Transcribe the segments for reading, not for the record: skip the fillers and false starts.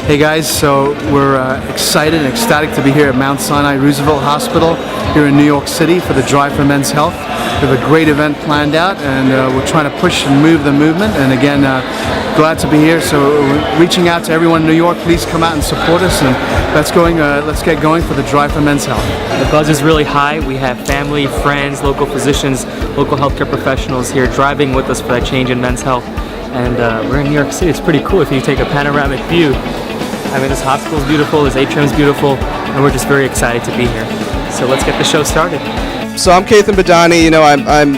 Hey guys, so we're excited and ecstatic to be here at Mount Sinai Roosevelt Hospital here in New York City for the Drive for Men's Health. We have a great event planned out, and we're trying to push and move the movement, and again, glad to be here. So reaching out to everyone in New York, please come out and support us, and let's get going for the Drive for Men's Health. The buzz is really high. We have family, friends, local physicians, local healthcare professionals here driving with us for that change in men's health. And we're in New York City. It's pretty cool if you take a panoramic view. I mean, this hospital is beautiful, this atrium is beautiful, and we're just very excited to be here. So let's get the show started. So I'm Keithan Badani. You know, I'm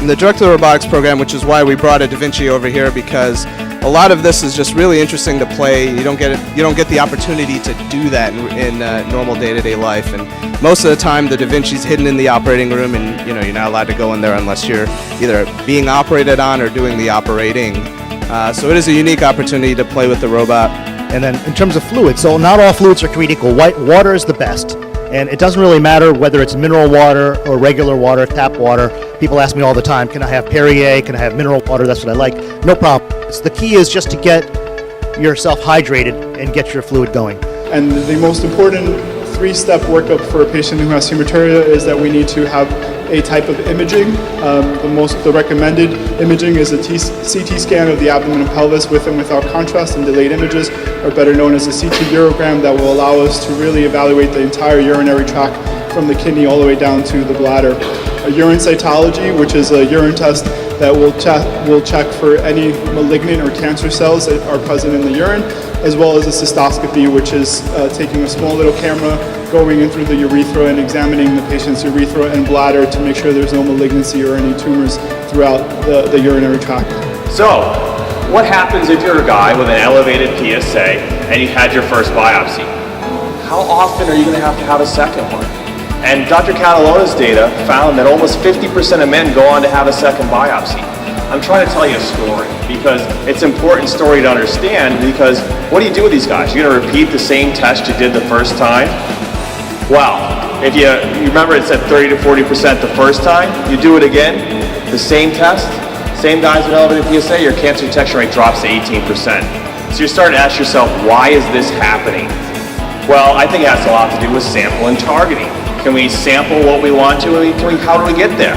the director of the Robotics Program, which is why we brought a Vinci over here, because a lot of this is just really interesting to play. You don't get the opportunity to do that in normal day-to-day life, and most of the time the Vinci's hidden in the operating room, and you know, you're not allowed to go in there unless you're either being operated on or doing the operating. So it is a unique opportunity to play with the robot. And then in terms of fluids, so not all fluids are created equal. White water is the best, and it doesn't really matter whether it's mineral water or regular water, tap water. People ask me all the time, can I have Perrier, can I have mineral water? That's what I like. No problem. So the key is just to get yourself hydrated and get your fluid going. And the most important three-step workup for a patient who has hematuria is that we need to have a type of imaging. The recommended imaging is a CT scan of the abdomen and pelvis with and without contrast, and delayed images are better known as a CT urogram that will allow us to really evaluate the entire urinary tract from the kidney all the way down to the bladder. A urine cytology, which is a urine test that will check for any malignant or cancer cells that are present in the urine, as well as a cystoscopy, which is taking a small little camera going in through the urethra and examining the patient's urethra and bladder to make sure there's no malignancy or any tumors throughout the urinary tract. So, what happens if you're a guy with an elevated PSA and you had your first biopsy? How often are you going to have a second one? And Dr. Catalona's data found that almost 50% of men go on to have a second biopsy. I'm trying to tell you a story because it's an important story to understand, because what do you do with these guys? You're going to repeat the same test you did the first time? Well, if you remember it said 30 to 40% the first time, you do it again, the same test, same guys with elevated PSA, your cancer detection rate drops to 18%. So you're starting to ask yourself, why is this happening? Well, I think it has a lot to do with sample and targeting. Can we sample what we want to, and how do we get there?